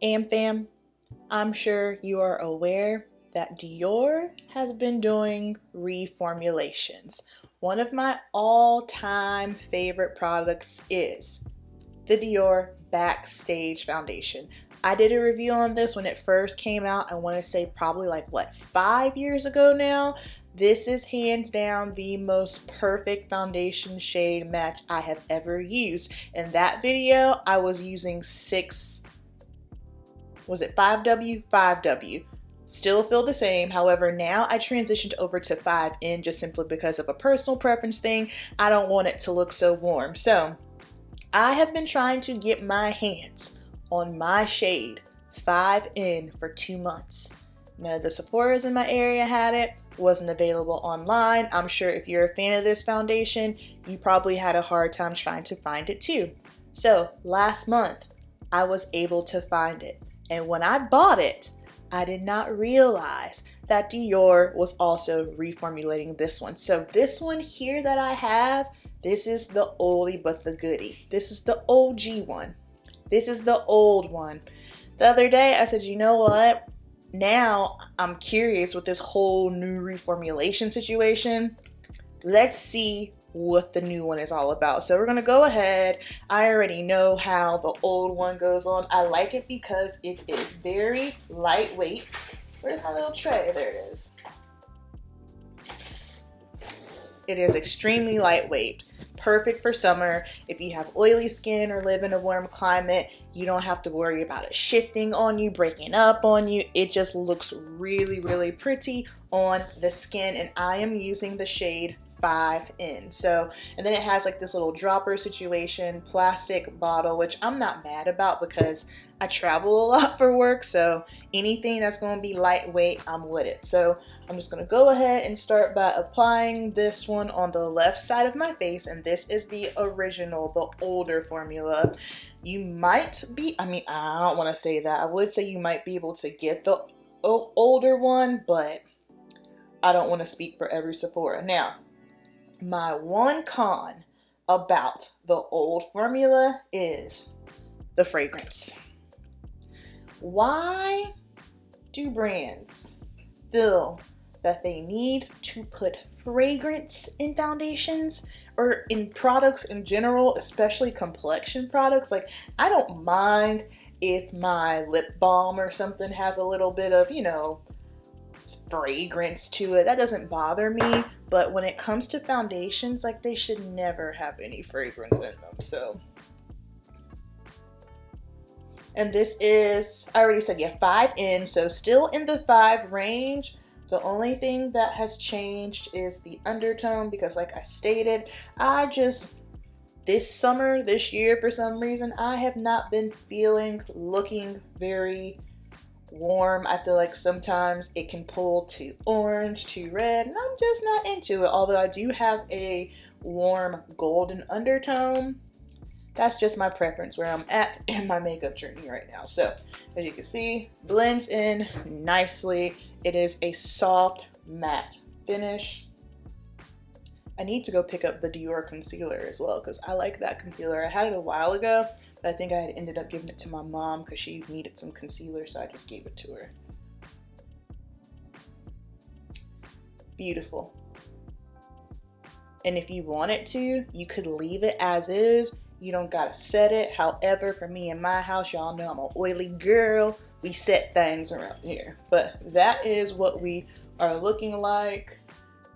AmFam, I'm sure you are aware that Dior has been doing reformulations. One of my all-time favorite products is the Dior Backstage Foundation. I did a review on this when it first came out. I want to say probably like, 5 years ago now? This is hands down the most perfect foundation shade match I have ever used. In that video, I was using 5W? 5W. Still feel the same. However, now I transitioned over to 5N just simply because of a personal preference thing. I don't want it to look so warm. So I have been trying to get my hands on my shade 5N for 2 months. None of the Sephora's in my area had it, wasn't available online. I'm sure if you're a fan of this foundation, you probably had a hard time trying to find it too. So last month, I was able to find it. And when I bought it, I did not realize that Dior was also reformulating this one. So this one here that I have, this is the oldie but the goodie. This is the OG one. This is the old one. The other day I said, you know what? Now I'm curious with this whole new reformulation situation. Let's see what the new one is all about. So we're gonna go ahead. I already know how the old one goes on. I like it because it is very lightweight. Where's my little tray? There it is. It is extremely lightweight. Perfect for summer. If you have oily skin or live in a warm climate, you don't have to worry about it shifting on you, breaking up on you. It just looks really, really pretty on the skin, and I am using the shade 5N. So, and then it has like this little dropper situation, plastic bottle, which I'm not mad about because I travel a lot for work, so anything that's going to be lightweight, I'm with it. So I'm just going to go ahead and start by applying this one on the left side of my face, and this is the original, the older formula. You might be, I don't want to say that. I would say you might be able to get the older one, but I don't want to speak for every Sephora. Now, my one con about the old formula is the fragrance. Why do brands feel that they need to put fragrance in foundations or in products in general, especially complexion products? Like, I don't mind if my lip balm or something has a little bit of, fragrance to it. That doesn't bother me. But when it comes to foundations, like, they should never have any fragrance in them. So, and this is, I already said, 5N, so still in the 5 range. The only thing that has changed is the undertone because, like I stated, this summer, this year, for some reason, I have not been looking very warm. I feel like sometimes it can pull to orange, to red, and I'm just not into it. Although I do have a warm golden undertone. That's just my preference where I'm at in my makeup journey right now. So as you can see, blends in nicely. It is a soft matte finish. I need to go pick up the Dior concealer as well because I like that concealer. I had it a while ago, but I think I had ended up giving it to my mom because she needed some concealer, so I just gave it to her. Beautiful. And if you wanted to, you could leave it as is. You don't gotta set it. However, for me in my house, y'all know I'm an oily girl. We set things around here. But that is what we are looking like.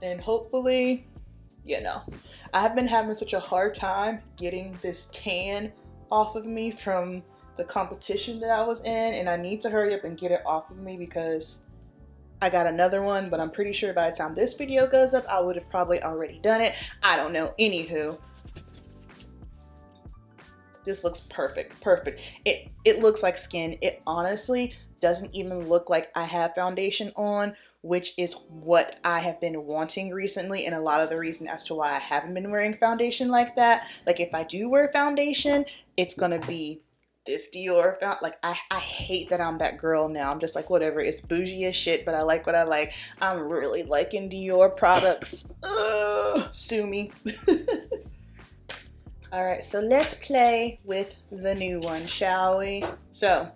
And hopefully, I have been having such a hard time getting this tan off of me from the competition that I was in. And I need to hurry up and get it off of me because I got another one. But I'm pretty sure by the time this video goes up, I would have probably already done it. I don't know. Anywho. This looks perfect. It looks like skin. It honestly doesn't even look like I have foundation on, which is what I have been wanting recently, and a lot of the reason as to why I haven't been wearing foundation like that. Like, if I do wear foundation, it's gonna be this Dior. Like, I hate that I'm that girl now. I'm just like, whatever. It's bougie as shit, but I like what I like. I'm really liking Dior products. Sue me. All right, so let's play with the new one, shall we? So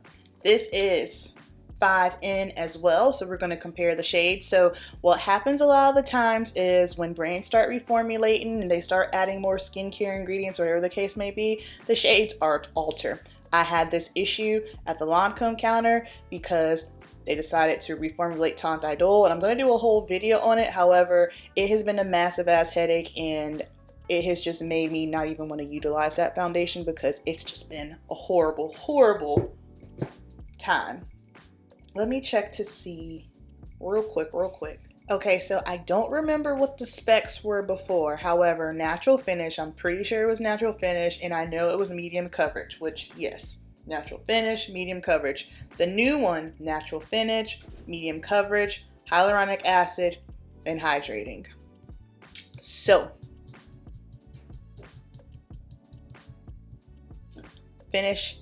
This is 5N as well, so we're going to compare the shades. So what happens a lot of the times is when brands start reformulating and they start adding more skincare ingredients, whatever the case may be, the shades are alter. I had this issue at the Lancome counter because they decided to reformulate Tante Idol, and I'm going to do a whole video on it. However, it has been a massive ass headache, and it has just made me not even want to utilize that foundation because it's just been a horrible, horrible time. Let me check to see real quick. Okay, so I don't remember what the specs were before. However, natural finish, I'm pretty sure it was natural finish, and I know it was medium coverage, which, yes, natural finish, medium coverage. The new one, natural finish, medium coverage, hyaluronic acid, and hydrating. So, finish.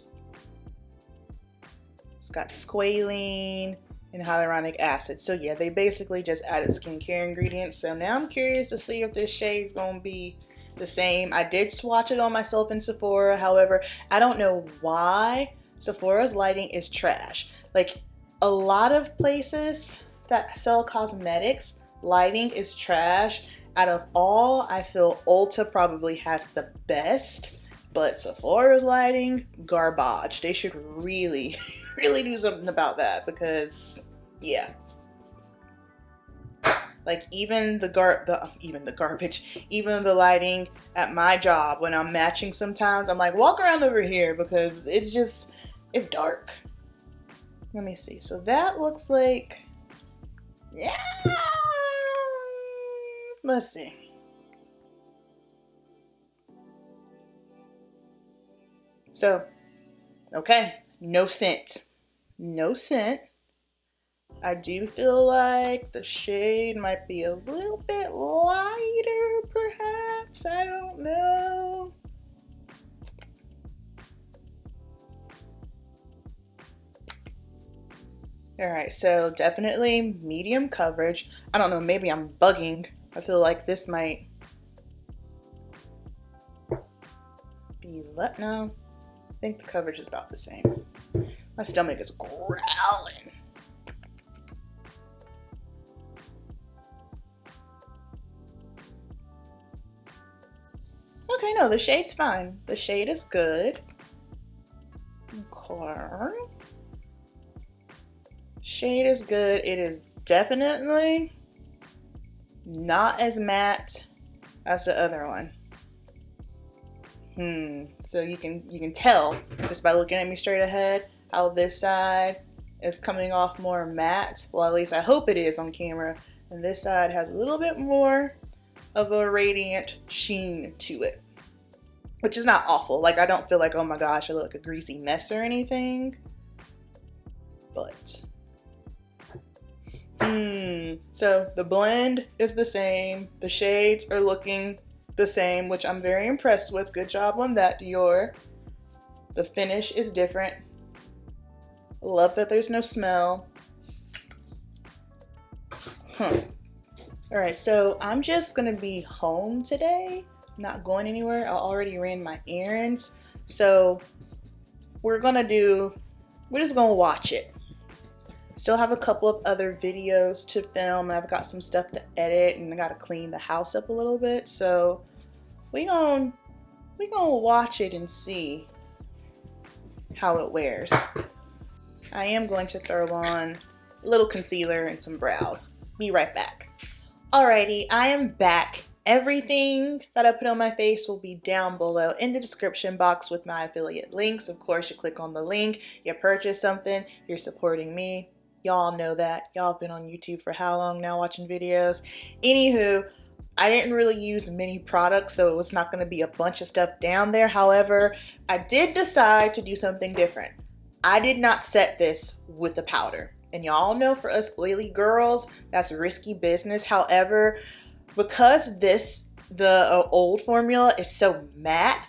It's got squalene and hyaluronic acid. So yeah, they basically just added skincare ingredients. So now I'm curious to see if this shade's gonna be the same. I did swatch it on myself in Sephora. However, I don't know why Sephora's lighting is trash. Like, a lot of places that sell cosmetics, lighting is trash. Out of all, I feel Ulta probably has the best. But Sephora's lighting, garbage. They should really, really do something about that because, yeah. Like even the garbage, even the lighting at my job when I'm matching sometimes, I'm like, walk around over here because it's dark. Let me see. So that looks like, yeah. Let's see. So, okay, no scent. No scent. I do feel like the shade might be a little bit lighter, perhaps. I don't know. All right, so definitely medium coverage. I don't know, maybe I'm bugging. I feel like this might be no. I think the coverage is about the same. My stomach is growling. Okay, no, the shade's fine. The shade is good. Okay. Shade is good. It is definitely not as matte as the other one. So you can tell just by looking at me straight ahead how this side is coming off more matte. Well, at least I hope it is on camera. And this side has a little bit more of a radiant sheen to it, which is not awful. Like, I don't feel like, oh my gosh, I look like a greasy mess or anything. But, so the blend is the same. The shades are looking the same, which I'm very impressed with. Good job on that, Dior. The finish is different. Love that there's no smell. Alright, so I'm just gonna be home today, not going anywhere. I already ran my errands, so we're just gonna watch it. Still have a couple of other videos to film, and I've got some stuff to edit, and I gotta clean the house up a little bit, so we gonna watch it and see how it wears. I am going to throw on a little concealer and some brows. Be right back. Alrighty, I am back. Everything that I put on my face will be down below in the description box with my affiliate links. Of course, you click on the link, you purchase something, you're supporting me. Y'all know that. Y'all have been on YouTube for how long now watching videos? Anywho, I didn't really use many products, so it was not going to be a bunch of stuff down there. However, I did decide to do something different. I did not set this with a powder. And y'all know for us oily girls, that's risky business. However, because the old formula is so matte,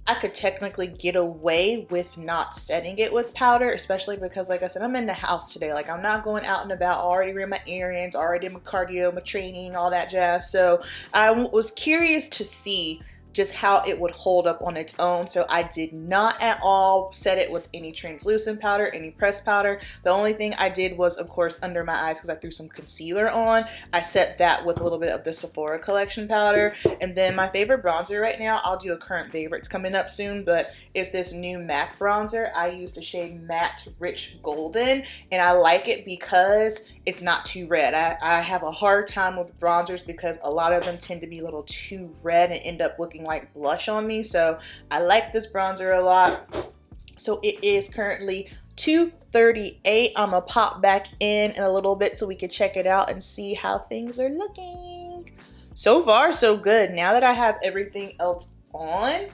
I could technically get away with not setting it with powder, especially because, like I said, I'm in the house today. Like, I'm not going out and about. I already ran my errands, already did my cardio, my training, all that jazz. So I was curious to see just how it would hold up on its own. So I did not at all set it with any translucent powder, any pressed powder. The only thing I did was, of course, under my eyes, because I threw some concealer on, I set that with a little bit of the Sephora collection powder. And then my favorite bronzer right now, I'll do a current favorite, it's coming up soon, but it's this new MAC bronzer. I use the shade Matte Rich Golden, and I like it because it's not too red. I have a hard time with bronzers because a lot of them tend to be a little too red and end up looking like blush on me. So I like this bronzer a lot. So it is currently 2:38. I'm gonna pop back in a little bit so we can check it out and see how things are looking. So far so good. Now that I have everything else on,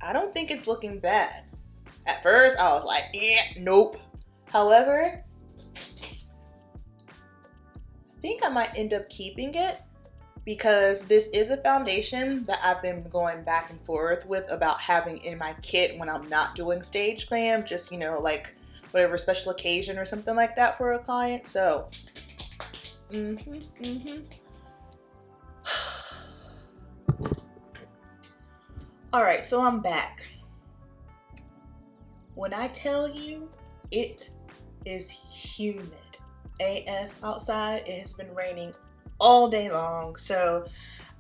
I don't think it's looking bad. At first I was like, nope. However, I think I might end up keeping it because this is a foundation that I've been going back and forth with about having in my kit when I'm not doing stage glam, just, you know, like whatever special occasion or something like that for a client. So, all right, so I'm back. When I tell you it is humid AF outside, it has been raining all day long. So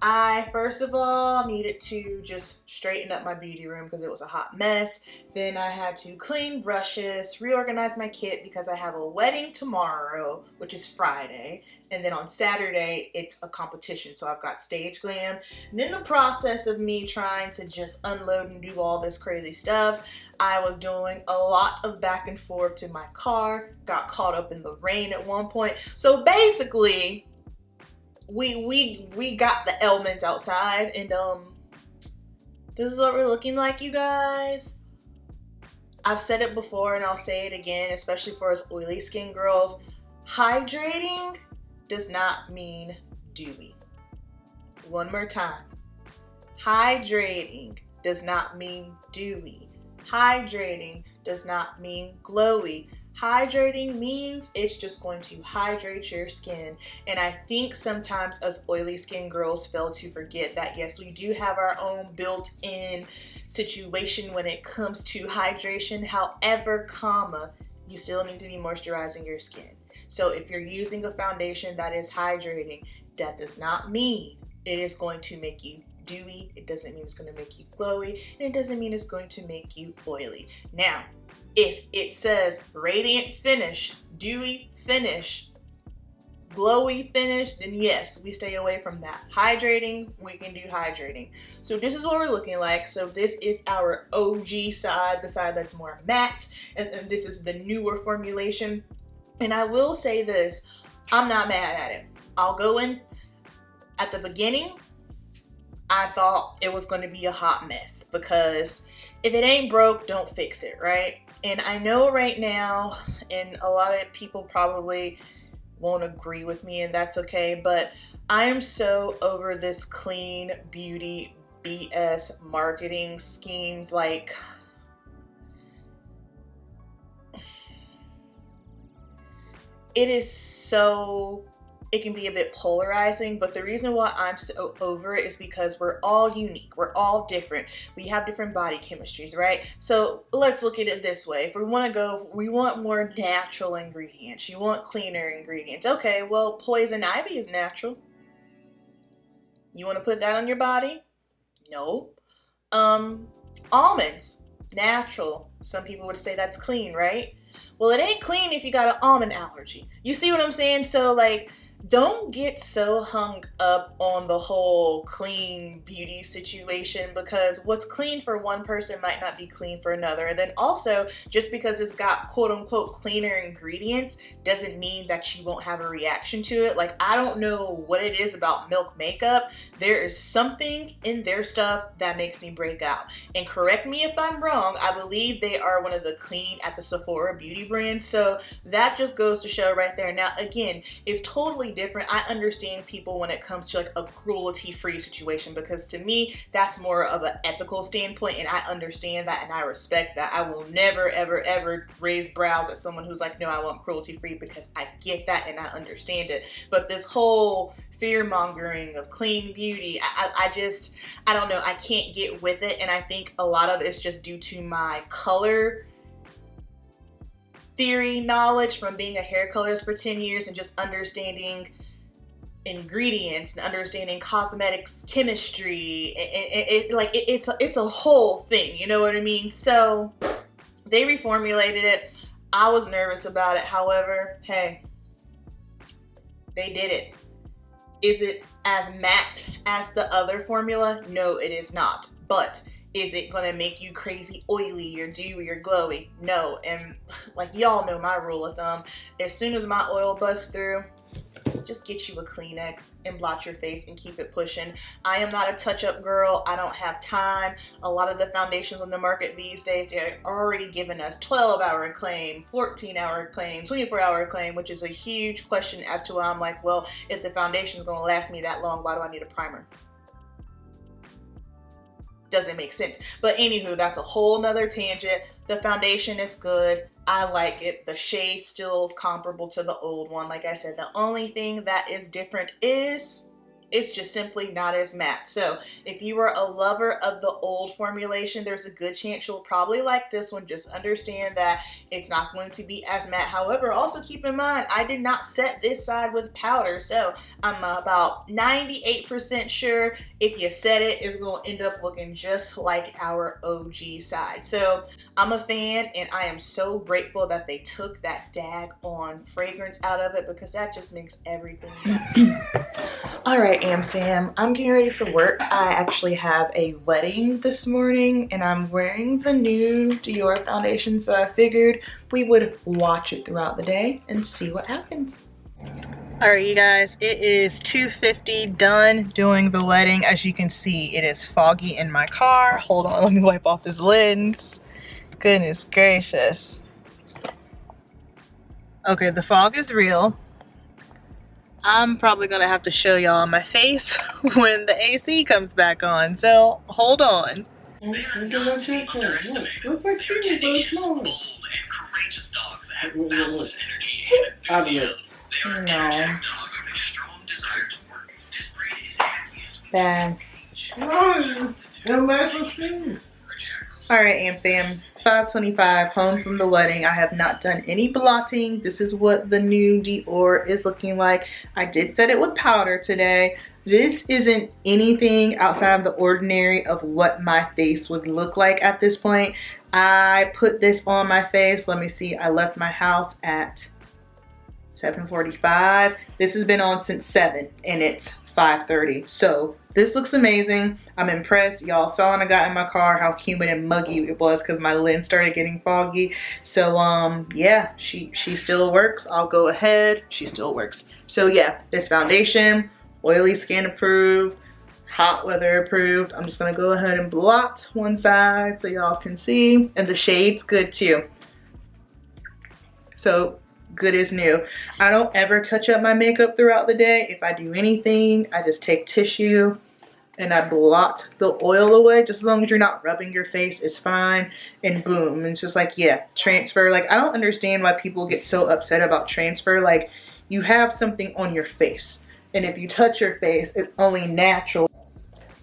I first of all needed to just straighten up my beauty room because it was a hot mess. Then I had to clean brushes, reorganize my kit because I have a wedding tomorrow, which is Friday. And then on Saturday, it's a competition. So I've got stage glam. And in the process of me trying to just unload and do all this crazy stuff, I was doing a lot of back and forth to my car, got caught up in the rain at one point. So basically, we got the elements outside, and this is what we're looking like, you guys. I've said it before and I'll say it again, especially for us oily skin girls. Hydrating does not mean dewy. One more time. Hydrating does not mean dewy. Hydrating does not mean glowy. Hydrating means it's just going to hydrate your skin. And I think sometimes us oily skin girls fail to forget that yes, we do have our own built-in situation when it comes to hydration. However, comma, you still need to be moisturizing your skin. So if you're using a foundation that is hydrating, that does not mean it is going to make you dewy. It doesn't mean it's going to make you glowy, and it doesn't mean it's going to make you oily. Now, if it says radiant finish, dewy finish, glowy finish, then yes, we stay away from that. Hydrating, we can do hydrating. So this is what we're looking like. So this is our OG side, the side that's more matte, and then this is the newer formulation. And I will say this, I'm not mad at it. I'll go in at the beginning, I thought it was going to be a hot mess because if it ain't broke, don't fix it, right? And I know right now, and a lot of people probably won't agree with me, and that's okay, but I am so over this clean beauty BS marketing schemes. Like, it is so, it can be a bit polarizing, but the reason why I'm so over it is because we're all unique. We're all different. We have different body chemistries, right? So let's look at it this way. If we want to go, we want more natural ingredients. You want cleaner ingredients. Okay, well, poison ivy is natural. You want to put that on your body? No. Almonds, natural. Some people would say that's clean, right? Well, it ain't clean if you got an almond allergy. You see what I'm saying? So like, don't get so hung up on the whole clean beauty situation, because what's clean for one person might not be clean for another. And then also, just because it's got quote unquote cleaner ingredients doesn't mean that you won't have a reaction to it. Like, I don't know what it is about Milk makeup. There is something in their stuff that makes me break out. And correct me if I'm wrong, I believe they are one of the clean at the Sephora beauty brands. So that just goes to show right there. Now, again, it's totally totally different. I understand people when it comes to like a cruelty-free situation, because to me, that's more of an ethical standpoint, and I understand that and I respect that. I will never, ever, ever raise brows at someone who's like, no, I want cruelty-free, because I get that and I understand it. But this whole fear-mongering of clean beauty, I don't know, I can't get with it. And I think a lot of it's just due to my color theory knowledge from being a hair colorist for 10 years and just understanding ingredients and understanding cosmetics chemistry. It's a whole thing, you know what I mean? So they reformulated it. I was nervous about it. However, hey, they did it. Is it as matte as the other formula? No, it is not. But is it gonna make you crazy oily or dewy or glowy? No. And like y'all know my rule of thumb, as soon as my oil busts through, just get you a Kleenex and blot your face and keep it pushing. I am not a touch-up girl. I don't have time. A lot of the foundations on the market these days, they're already giving us 12-hour claim, 14-hour claim, 24-hour claim, which is a huge question as to why I'm like, well, if the foundation is going to last me that long, why do I need a primer? Doesn't make sense. But anywho, that's a whole nother tangent. The foundation is good. I like it. The shade still is comparable to the old one. Like I said, the only thing that is different is it's just simply not as matte. So if you are a lover of the old formulation, there's a good chance you'll probably like this one. Just understand that it's not going to be as matte. However, also keep in mind, I did not set this side with powder. So I'm about 98% sure if you set it, it's going to end up looking just like our OG side. So I'm a fan, and I am so grateful that they took that daggone fragrance out of it, because that just makes everything better. All right, AmFam, I'm getting ready for work. I actually have a wedding this morning, and I'm wearing the new Dior foundation, so I figured we would watch it throughout the day and see what happens. All right, you guys, it is 2:50, done doing the wedding. As you can see, it is foggy in my car. Hold on, let me wipe off this lens. Goodness gracious. Okay, the fog is real. I'm probably gonna have to show y'all my face when the AC comes back on, so hold on. They are not to be underestimated. They're tenacious, bold, and courageous dogs that have boundless energy and enthusiasm. They are energetic dogs with a strong desire to work. This breed is happiest with Bad. All right, AmFam, 5:25, home from the wedding. I have not done any blotting. This is what the new Dior is looking like. I did set it with powder today. This isn't anything outside of the ordinary of what my face would look like at this point. I put this on my face. Let me see. I left my house at 7:45. This has been on since 7, and it's 5:30. So this looks amazing. I'm impressed. Y'all saw when I got in my car how humid and muggy it was because my lens started getting foggy. So yeah, she still works. I'll go ahead. She still works. So yeah, this foundation, oily skin approved, hot weather approved. I'm just gonna go ahead and blot one side so y'all can see. And the shade's good too. So good as new. I don't ever touch up my makeup throughout the day. If I do anything, I just take tissue and I blot the oil away. Just as long as you're not rubbing your face, it's fine. And boom, and it's just like, yeah, transfer. Like, I don't understand why people get so upset about transfer. Like, you have something on your face, and if you touch your face, it's only natural.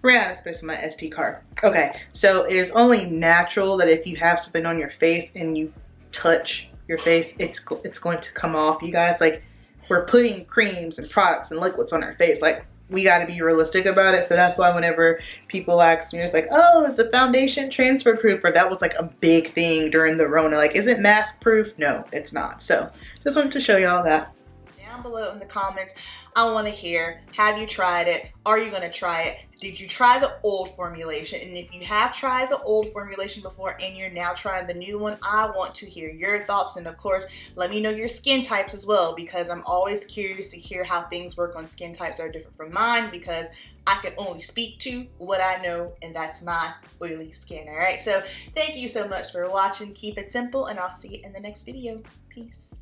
Ran out of space on my SD card. Okay, so it is only natural that if you have something on your face and you touch your face, it's going to come off. You guys, like, we're putting creams and products and liquids on our face. Like, we got to be realistic about it. So that's why whenever people ask me, it's like, oh, is the foundation transfer proof? Or that was like a big thing during the Rona. Like, is it mask proof? No, it's not. So just wanted to show y'all that. Down below in the comments, I want to hear, have you tried it? Are you going to try it? Did you try the old formulation? And if you have tried the old formulation before and you're now trying the new one, I want to hear your thoughts. And of course, let me know your skin types as well, because I'm always curious to hear how things work on skin types that are different from mine, because I can only speak to what I know, and that's my oily skin. All right, so thank you so much for watching. Keep it simple, and I'll see you in the next video. Peace.